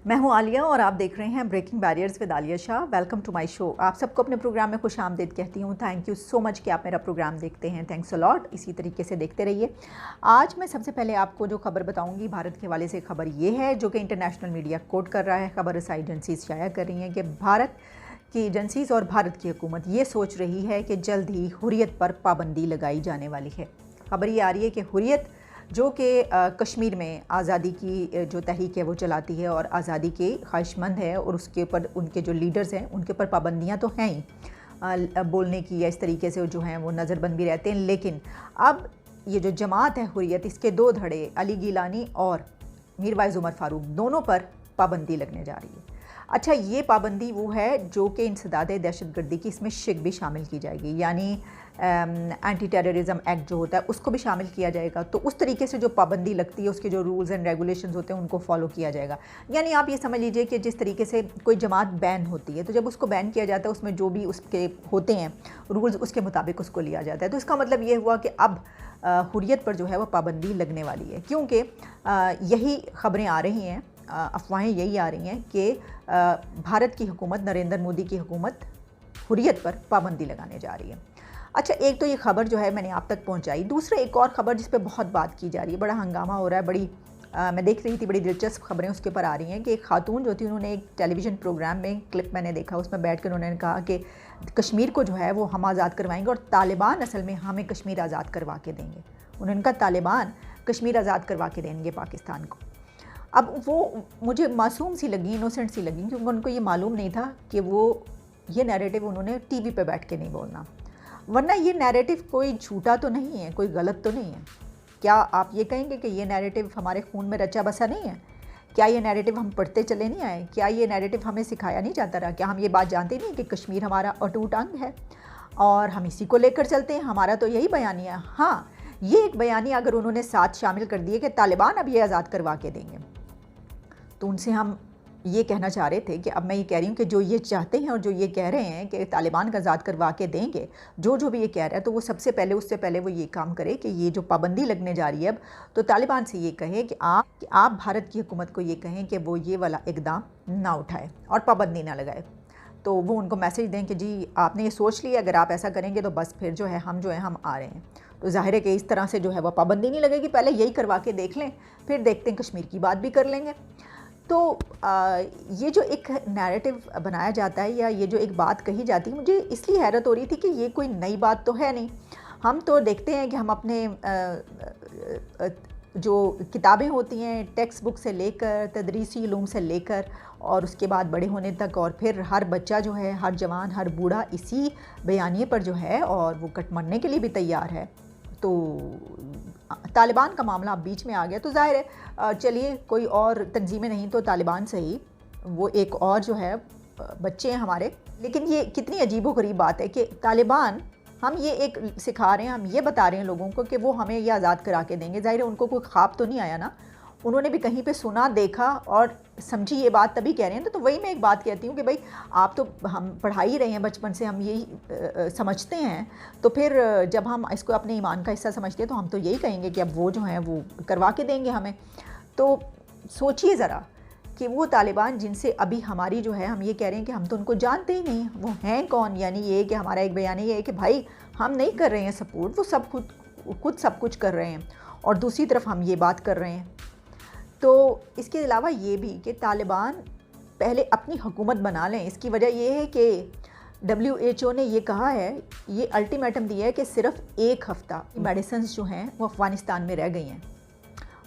मैं हूं आलिया और आप देख रहे हैं breaking barriers with Alia Shah. Welcome to my show. आप सबको अपने प्रोग्राम में खुश आमदीद कहती हूं। थैंक यू सो मच कि आप मेरा प्रोग्राम देखते हैं। Thanks a lot. इसी तरीके से देखते रहिए। आज मैं सबसे पहले आपको जो खबर बताऊंगी भारत के हवाले से खबर ये है जो कि इंटरनेशनल मीडिया कोट कर रहा है। खबर रसाई एजेंसीज शाया कर रही हैं कि भारत की एजेंसीज़ और भारत की हुकूमत ये सोच रही है कि जल्द ही हुर्रियत पर पाबंदी लगाई जाने वाली है। खबर ये आ रही है कि हुर्रियत जो कि कश्मीर में आज़ादी की जो तहरीक है वो चलाती है और आज़ादी के ख्वाहिशमंद है और उसके ऊपर उनके जो लीडर्स हैं उनके ऊपर पाबंदियां तो हैं ही बोलने की या इस तरीके से जो हैं वो नज़रबंद भी रहते हैं। लेकिन अब ये जो जमात है हुर्रियत, इसके दो धड़े अली गिलानी और मीरवाइज़ उमर फ़ारूक दोनों पर पाबंदी लगने जा रही है। अच्छा, ये पाबंदी वो है जो कि इंसदाद दहशतगर्दी की इसमें शिक भी शामिल की जाएगी, यानी एंटी टेररिज्म एक्ट जो होता है उसको भी शामिल किया जाएगा। तो उस तरीके से जो पाबंदी लगती है उसके जो रूल्स एंड रेगुलेशंस होते हैं उनको फॉलो किया जाएगा। यानी आप ये समझ लीजिए कि जिस तरीके से कोई जमात बैन होती है तो जब उसको बैन किया जाता है उसमें जो भी उसके होते हैं रूल्स उसके मुताबिक उसको लिया जाता है। तो इसका मतलब ये हुआ कि अब हुर्रियत पर जो है वो पाबंदी लगने वाली है, क्योंकि यही खबरें आ रही हैं, अफवाहें यही आ रही हैं कि भारत की हुकूमत, नरेंद्र मोदी की हुकूमत हुर्रियत पर पाबंदी लगाने जा रही है। अच्छा, एक तो ये खबर जो है मैंने आप तक पहुंचाई। दूसरा एक और ख़बर जिस पे बहुत बात की जा रही है, बड़ा हंगामा हो रहा है, बड़ी मैं देख रही थी, बड़ी दिलचस्प खबरें उसके ऊपर आ रही हैं कि एक खातून जो थी उन्होंने एक टेलीविज़न प्रोग्राम में क्लिप मैंने देखा, उसमें बैठ कर उन्होंने कहा कि कश्मीर को जो है वो हम आज़ाद करवाएंगे और तालिबान असल में हमें कश्मीर आज़ाद करवा के देंगे। उन्होंने कहा तालिबान कश्मीर आज़ाद करवा के देंगे पाकिस्तान को। अब वो मुझे मासूम सी लगी, इनोसेंट सी लगी, क्योंकि उनको ये मालूम नहीं था कि वो ये नैरेटिव उन्होंने टीवी पे बैठ के नहीं बोलना, वरना ये नैरेटिव कोई झूठा तो नहीं है, कोई गलत तो नहीं है। क्या आप ये कहेंगे कि ये नैरेटिव हमारे खून में रचा बसा नहीं है? क्या ये नैरेटिव हम पढ़ते चले नहीं आए? क्या ये नैरेटिव हमें सिखाया नहीं जाता रहा? क्या हम ये बात जानते नहीं कि कश्मीर हमारा अटूट अंग है और हम इसी को लेकर चलते हैं? हमारा तो यही बयानिया है। हाँ, ये एक बयानिया अगर उन्होंने साथ शामिल कर दिए कि तालिबान अब ये आज़ाद करवा के देंगे, तो उनसे हम ये कहना चाह रहे थे कि अब मैं ये कह रही हूँ कि जो ये चाहते हैं और जो ये कह रहे हैं कि तालिबान का आज़ाद करवा के देंगे, जो भी ये कह रहा है, तो वो सबसे पहले उससे पहले वो ये काम करे कि ये जो पाबंदी लगने जा रही है अब, तो तालिबान से ये कहे कि आप भारत की हुकूमत को ये कहें कि वो ये वाला इक़दाम ना उठाए और पाबंदी ना लगाए। तो वो उनको मैसेज दें कि जी आपने ये सोच लिया, अगर आप ऐसा करेंगे तो बस फिर जो है हम आ रहे हैं। तो ज़ाहिर है कि इस तरह से जो है वह पाबंदी नहीं लगेगी। पहले यही करवा के देख लें, फिर देखते हैं कश्मीर की बात भी कर लेंगे। तो ये जो एक नैरेटिव बनाया जाता है या ये जो एक बात कही जाती है, मुझे इसलिए हैरत हो रही थी कि ये कोई नई बात तो है नहीं। हम तो देखते हैं कि हम अपने जो किताबें होती हैं टेक्स्ट बुक से लेकर, तदरीसी इल्म से लेकर और उसके बाद बड़े होने तक, और फिर हर बच्चा जो है, हर जवान, हर बूढ़ा इसी बयानिए पर जो है और वो कट मरने के लिए भी तैयार है। तो तालिबान का मामला अब बीच में आ गया तो जाहिर है चलिए कोई और तंजीमें नहीं तो तालिबान से ही, वो एक और जो है बच्चे हैं हमारे। लेकिन ये कितनी अजीबोगरीब बात है कि तालिबान, हम ये एक सिखा रहे हैं, हम ये बता रहे हैं लोगों को कि वो हमें ये आज़ाद करा के देंगे। जाहिर है उनको कोई ख्वाब तो नहीं आया ना, उन्होंने भी कहीं पे सुना, देखा और समझी ये बात तभी कह रहे हैं। तो वही मैं एक बात कहती हूँ कि भाई आप तो हम पढ़ा ही रहे हैं बचपन से, हम यही समझते हैं, तो फिर जब हम इसको अपने ईमान का हिस्सा समझते हैं तो हम तो यही कहेंगे कि अब वो जो हैं वो करवा के देंगे हमें। तो सोचिए ज़रा कि वो तालिबान जिनसे अभी हमारी जो है, हम ये कह रहे हैं कि हम तो उनको जानते ही नहीं, वो हैं कौन। यानी ये कि हमारा एक बयान ये है कि भाई हम नहीं कर रहे हैं सपोर्ट, वो सब खुद सब कुछ कर रहे हैं, और दूसरी तरफ हम ये बात कर रहे हैं। तो इसके अलावा ये भी कि तालिबान पहले अपनी हुकूमत बना लें। इसकी वजह ये है कि WHO ने ये कहा है, ये अल्टीमेटम दिया है कि सिर्फ एक हफ़्ता मेडिसिन्स जो हैं वो अफ़गानिस्तान में रह गई हैं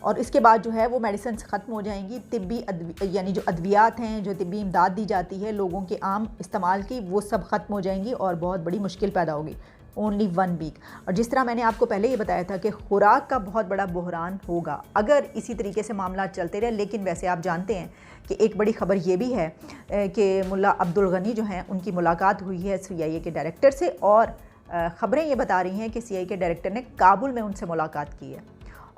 और इसके बाद जो है वो मेडिसिन्स ख़त्म हो जाएंगी। तिब्बी यानी जो अद्वियात हैं, जो तिब्बी इमदाद दी जाती है लोगों के आम इस्तेमाल की, वो सब ख़त्म हो जाएंगी और बहुत बड़ी मुश्किल पैदा होगी। Only 1 week. और जिस तरह मैंने आपको पहले ये बताया था कि खुराक का बहुत बड़ा बहरान होगा अगर इसी तरीके से मामला चलते रहे। लेकिन वैसे आप जानते हैं कि एक बड़ी ख़बर ये भी है कि मुल्ला अब्दुल गनी जो हैं उनकी मुलाकात हुई है CIA के डायरेक्टर से, और ख़बरें ये बता रही हैं कि CIA के डायरेक्टर ने काबुल में उनसे मुलाकात की है।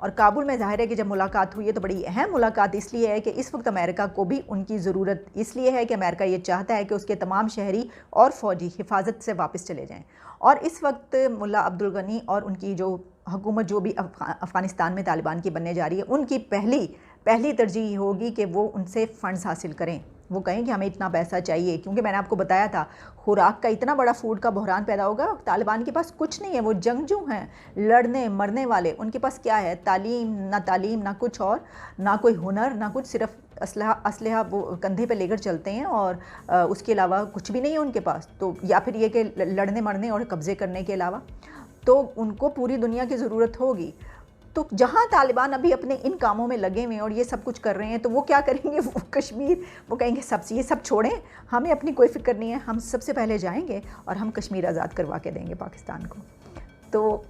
और काबुल में ज़ाहिर है कि जब मुलाकात हुई है तो बड़ी अहम मुलाकात इसलिए है कि इस वक्त अमेरिका को भी उनकी ज़रूरत इसलिए है कि अमेरिका ये चाहता है कि उसके तमाम शहरी और फ़ौजी हिफाजत से वापस चले जाएं। और इस वक्त मुल्ला अब्दुल गनी और उनकी जो हुकूमत जो भी अफ़गानिस्तान में तालिबान की बनने जा रही है, उनकी पहली पहली तरजीह होगी कि वो उनसे फ़ंड्स हासिल करें, वो कहें कि हमें इतना पैसा चाहिए, क्योंकि मैंने आपको बताया था खुराक का इतना बड़ा फूड का बहरान पैदा होगा। तालिबान के पास कुछ नहीं है, वो जंगजू हैं, लड़ने मरने वाले। उनके पास क्या है? तालीम ना कुछ और, ना कोई हुनर, ना कुछ, सिर्फ असलहा वो कंधे पे लेकर चलते हैं और उसके अलावा कुछ भी नहीं है उनके पास। तो या फिर ये कि लड़ने मरने और कब्ज़े करने के अलावा तो उनको पूरी दुनिया की ज़रूरत होगी। तो जहाँ तालिबान अभी अपने इन कामों में लगे हुए हैं और ये सब कुछ कर रहे हैं, तो वो क्या करेंगे? वो कश्मीर, वो कहेंगे ये सब छोड़ें, हमें अपनी कोई फ़िक्र नहीं है, हम सबसे पहले जाएंगे और हम कश्मीर आज़ाद करवा के देंगे पाकिस्तान को। तो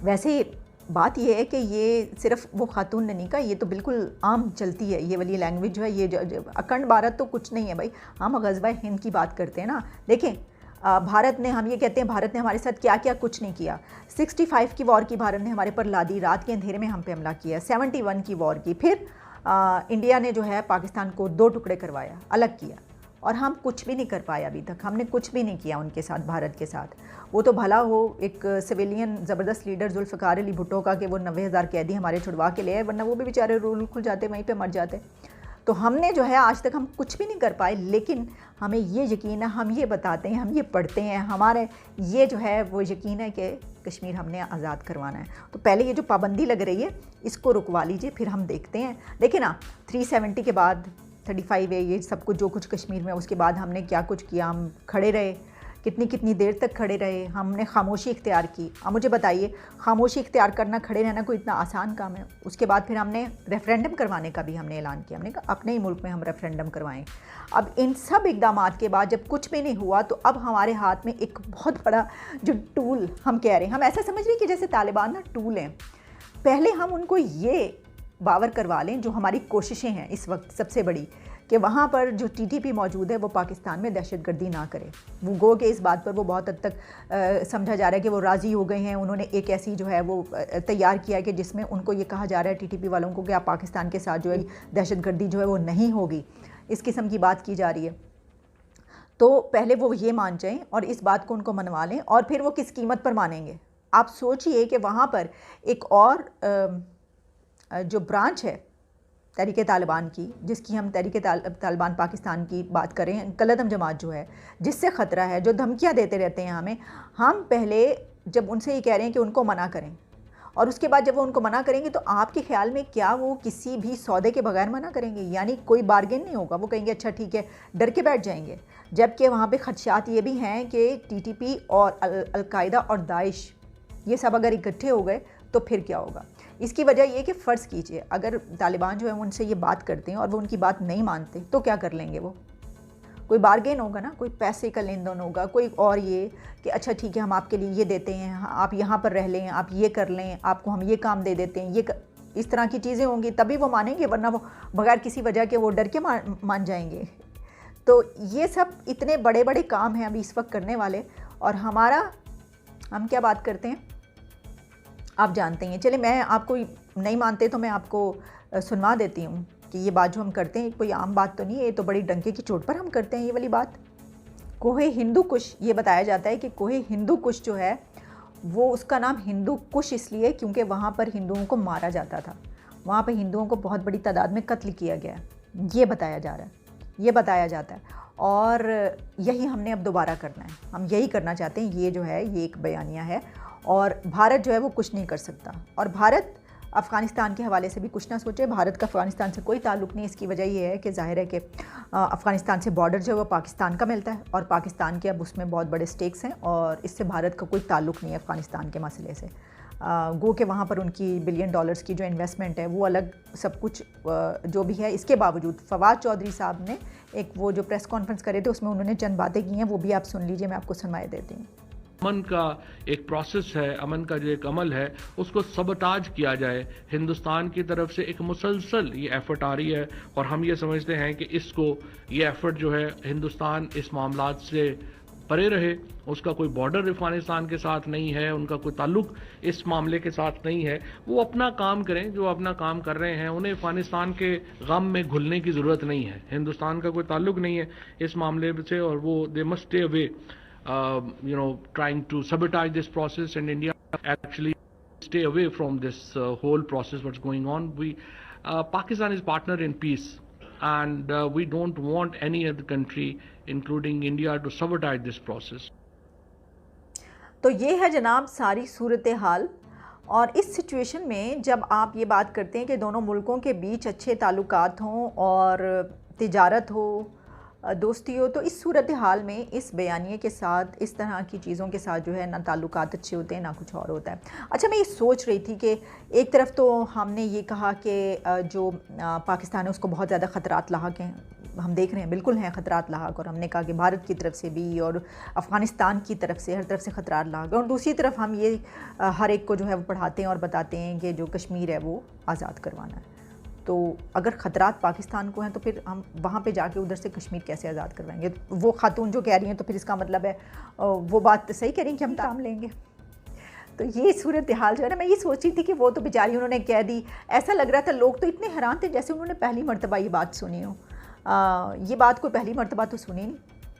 वैसे बात ये है कि ये सिर्फ वो खातून ने नहीं कहा, ये तो बिल्कुल आम चलती है ये वाली लैंग्वेज जो है। ये अखंड भारत तो कुछ नहीं है भाई, हम ग़ज़वा हिंद की बात करते हैं ना। देखें भारत ने, हम ये कहते हैं भारत ने हमारे साथ क्या क्या कुछ नहीं किया। 65 की वॉर की भारत ने हमारे पर ला दी, रात के अंधेरे में हम पे हमला किया। 71 की वॉर की, फिर इंडिया ने जो है पाकिस्तान को 2 टुकड़े करवाया, अलग किया, और हम कुछ भी नहीं कर पाए अभी तक। हमने कुछ भी नहीं किया उनके साथ, भारत के साथ। वो तो भला हो एक सिविलियन ज़बरदस्त लीडर जुल्फ़िकार अली भुट्टो का कि वो 90,000 कैदी हमारे छुड़वा के ले आए, वरना वो भी बेचारे रूल खुल जाते, वहीं पे मर जाते। तो हमने जो है आज तक हम कुछ भी नहीं कर पाए, लेकिन हमें ये यकीन है, हम ये बताते हैं, हम ये पढ़ते हैं, हमारे ये जो है वो यकीन है कि कश्मीर हमने आज़ाद करवाना है। तो पहले ये जो पाबंदी लग रही है इसको रुकवा लीजिए, फिर हम देखते हैं। देखिए ना, 370 के बाद 35 है, ये सब कुछ जो कुछ कश्मीर में, उसके बाद हमने क्या कुछ किया? हम खड़े रहे, कितनी देर तक खड़े रहे, हमने खामोशी इख्तियार की। अब मुझे बताइए, खामोशी इख्तियार करना, खड़े रहना कोई इतना आसान काम है? उसके बाद फिर हमने रेफरेंडम करवाने का भी हमने ऐलान किया, हमने कहा अपने ही मुल्क में हम रेफरेंडम करवाएं। अब इन सब इक़दामात के बाद जब कुछ भी नहीं हुआ, तो अब हमारे हाथ में एक बहुत बड़ा जो टूल, हम कह रहे हैं, हम ऐसा समझ रहे हैं कि जैसे तालिबान ना टूल हैं। पहले हम उनको ये बावर करवा लें, जो हमारी कोशिशें हैं इस वक्त सबसे बड़ी, कि वहाँ पर जो TTP मौजूद है वो पाकिस्तान में दहशतगर्दी ना करे। वो गो के इस बात पर वो बहुत हद तक समझा जा रहा है कि वो राज़ी हो गए हैं। उन्होंने एक ऐसी जो है वो तैयार किया है कि जिसमें उनको ये कहा जा रहा है TTP वालों को कि आप पाकिस्तान के साथ जो है दहशतगर्दी जो है वो नहीं होगी, इस किस्म की बात की जा रही है। तो पहले वो ये मान जाएँ और इस बात को उनको मनवा लें, और फिर वो किस कीमत पर मानेंगे? आप सोचिए कि वहाँ पर एक और जो ब्रांच है तहरीक तालिबान की, जिसकी हम तहरीक तालिबान पाकिस्तान की बात करें, कलअदम जमात जो है, जिससे ख़तरा है, जो धमकियां देते रहते हैं हमें, हम पहले जब उनसे ये कह रहे हैं कि उनको मना करें, और उसके बाद जब वो उनको मना करेंगे, तो आपके ख्याल में क्या वो किसी भी सौदे के बगैर मना करेंगे? यानी कोई बार्गेन नहीं होगा, वो कहेंगे अच्छा ठीक है, डर के बैठ जाएंगे। जबकि वहाँ पर खदशात ये भी हैं कि TTP और अलकायदा और दाइश, ये सब अगर इकट्ठे हो गए तो फिर क्या होगा? इसकी वजह ये कि फ़र्ज़ कीजिए अगर तालिबान जो है उनसे ये बात करते हैं और वो उनकी बात नहीं मानते, तो क्या कर लेंगे? वो कोई बार्गेन होगा ना, कोई पैसे का लेन देन होगा, कोई और ये कि अच्छा ठीक है हम आपके लिए ये देते हैं, आप यहाँ पर रह लें, आप ये कर लें, आपको हम ये काम दे देते हैं, इस तरह की चीज़ें होंगी तभी वो मानेंगे, वरना वो बगैर किसी वजह के वो डर के मान जाएंगे। तो ये सब इतने बड़े बड़े काम हैं अभी इस वक्त करने वाले, और हम क्या बात करते हैं आप जानते हैं। चले, मैं आपको नहीं मानते तो मैं आपको सुनवा देती हूँ कि ये बात जो हम करते हैं कोई आम बात तो नहीं है, ये तो बड़ी डंके की चोट पर हम करते हैं ये वाली बात। कोहे हिंदू कुश, ये बताया जाता है कि कोहे हिंदू कुश जो है वो, उसका नाम हिंदू कुश इसलिए क्योंकि वहाँ पर हिंदुओं को मारा जाता था, वहाँ पर हिंदुओं को बहुत बड़ी तादाद में कत्ल किया गया, ये बताया जा रहा है, ये बताया जाता है, और यही हमने अब दोबारा करना है, हम यही करना चाहते हैं। ये जो है ये एक बयानिया है, और भारत जो है वो कुछ नहीं कर सकता। और भारत अफ़गानिस्तान के हवाले से भी कुछ ना सोचे, भारत का अफ़गानिस्तान से कोई ताल्लुक़ नहीं। इसकी वजह ये है कि ज़ाहिर है कि अफ़गानिस्तान से बॉर्डर जो है वो पाकिस्तान का मिलता है, और पाकिस्तान के अब उसमें बहुत बड़े स्टेक्स हैं, और इससे भारत का कोई ताल्लुक़ नहीं है अफ़गानिस्तान के मसले से। गो के वहाँ पर उनकी $1 बिलियन की जो इन्वेस्टमेंट है वो अलग सब कुछ जो भी है। इसके बावजूद फवाद चौधरी साहब ने एक वो जो प्रेस कॉन्फ्रेंस करे थे उसमें उन्होंने चंद बातें की हैं, वो भी आप सुन लीजिए, मैं आपको सुनवाए देती हूँ। अमन का एक प्रोसेस है, अमन का जो एक अमल है उसको सबटाज किया जाए, हिंदुस्तान की तरफ से एक मुसलसल ये एफर्ट आ रही है, और हम ये समझते हैं कि ये एफर्ट जो है हिंदुस्तान इस मामलात से परे रहे। उसका कोई बॉर्डर अफगानिस्तान के साथ नहीं है, उनका कोई ताल्लुक इस मामले के साथ नहीं है, वो अपना काम करें, जो अपना काम कर रहे हैं, उन्हें अफगानिस्तान के गम में घुलने की ज़रूरत नहीं है। हिंदुस्तान का कोई ताल्लुक नहीं है इस मामले से, और वो they must stay away trying to sabotage this process, and India actually stay away from this whole process what's going on. Pakistan is partner in peace, and we don't want any other country, including India, to sabotage this process. तो ये है जनाब सारी सूरत हाल। और इस situation में जब आप ये बात करते हैं कि दोनों मुल्कों के बीच अच्छे ताल्लुकात हों और तिजारत हो, दोस्ती हो, तो इस सूरत हाल में इस बयानिए के साथ, इस तरह की चीज़ों के साथ जो है ना ताल्लुकात अच्छे होते हैं ना कुछ और होता है। अच्छा, मैं ये सोच रही थी कि एक तरफ तो हमने ये कहा कि जो पाकिस्तान है उसको बहुत ज़्यादा ख़तरात लाहक हैं, हम देख रहे हैं बिल्कुल हैं ख़तरात लाहक, और हमने कहा कि भारत की तरफ से भी और अफ़गानिस्तान की तरफ से, हर तरफ से ख़तरात लाहक। और दूसरी तरफ हम ये हर एक को जो है वो पढ़ाते हैं और बताते हैं कि जो कश्मीर है वो आज़ाद करवाना है। तो अगर ख़तरात पाकिस्तान को हैं तो फिर हम वहाँ पे जाके उधर से कश्मीर कैसे आज़ाद करवाएंगे? वो खातून जो कह रही हैं तो फिर इसका मतलब है वो बात सही कह रही हैं कि हम काम लेंगे। तो ये सूरत हाल जो है ना, मैं ये सोच रही थी कि वो तो बेचारी उन्होंने कह दी, ऐसा लग रहा था लोग तो इतने हैरान थे जैसे उन्होंने पहली मरतबा ये बात सुनी हो। ये बात कोई पहली मरतबा तो सुनी नहीं।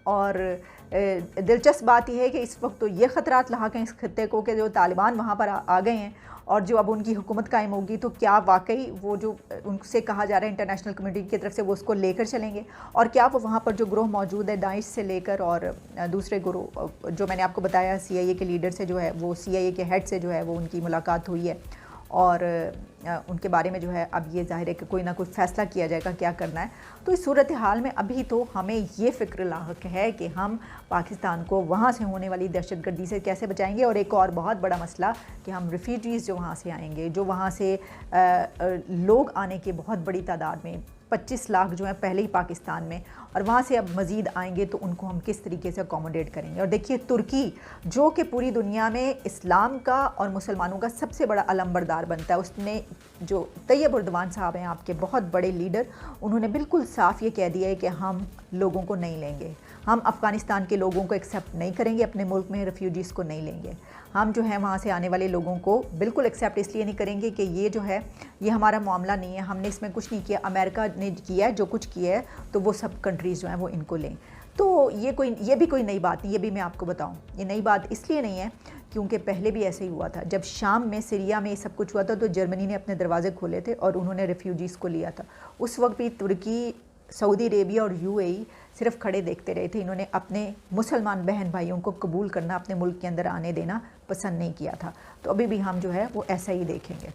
और दिलचस्प बात यह है कि इस वक्त तो ये ख़तरात लाहक हैं इस खत्ते को कि जो तालिबान वहाँ पर आ गए हैं और जो अब उनकी हुकूमत कायम होगी तो क्या वाकई वो जो उनसे कहा जा रहा है इंटरनेशनल कम्युनिटी की तरफ से वो उसको लेकर चलेंगे, और क्या वो वहाँ पर जो ग्रोह मौजूद है दाइश से लेकर और दूसरे ग्रोह जो मैंने आपको बताया CIA के लीडर से जो है वो CIA के हेड से जो है वो उनकी मुलाकात हुई है और उनके बारे में जो है अब ये ज़ाहिर है कि कोई ना कोई फ़ैसला किया जाएगा क्या करना है। तो इस सूरत हाल में अभी तो हमें ये फ़िक्र लाहक है कि हम पाकिस्तान को वहाँ से होने वाली दहशतगर्दी से कैसे बचाएंगे। और एक और बहुत बड़ा मसला कि हम रिफ्यूजीज़ जो वहाँ से आएंगे, जो वहाँ से लोग आने की बहुत बड़ी तादाद में 25 लाख जो है पहले ही पाकिस्तान में, और वहाँ से अब मज़ीद आएंगे तो उनको हम किस तरीके से अकोमोडेट करेंगे। और देखिए तुर्की जो कि पूरी दुनिया में इस्लाम का और मुसलमानों का सबसे बड़ा अलंबरदार बनता है, उसने जो तैयब उर्दवान साहब हैं आपके बहुत बड़े लीडर, उन्होंने बिल्कुल साफ़ ये कह दिया है कि हम लोगों को नहीं लेंगे, हम अफ़गानिस्तान के लोगों को एक्सेप्ट नहीं करेंगे, अपने मुल्क में रेफ्यूजीज़ को नहीं लेंगे। हम जो है वहाँ से आने वाले लोगों को बिल्कुल एक्सेप्ट इसलिए नहीं करेंगे कि ये जो है ये हमारा मामला नहीं है, हमने इसमें कुछ नहीं किया, अमेरिका ने किया है जो कुछ किया है तो वो सब कंट्रीज़ जो हैं वो इनको लें। तो ये भी कोई नई बात नहीं, ये भी मैं आपको बताऊँ, ये नई बात इसलिए नहीं है क्योंकि पहले भी ऐसे ही हुआ था। जब शाम में, सीरिया में ये सब कुछ हुआ था तो जर्मनी ने अपने दरवाजे खोले थे और उन्होंने रेफ्यूजीज़ को लिया था। उस वक्त भी तुर्की, सऊदी अरेबिया और UAE सिर्फ खड़े देखते रहे थे। इन्होंने अपने मुसलमान बहन भाइयों को कबूल करना, अपने मुल्क के अंदर आने देना पसंद नहीं किया था। तो अभी भी हम जो है वो ऐसा ही देखेंगे।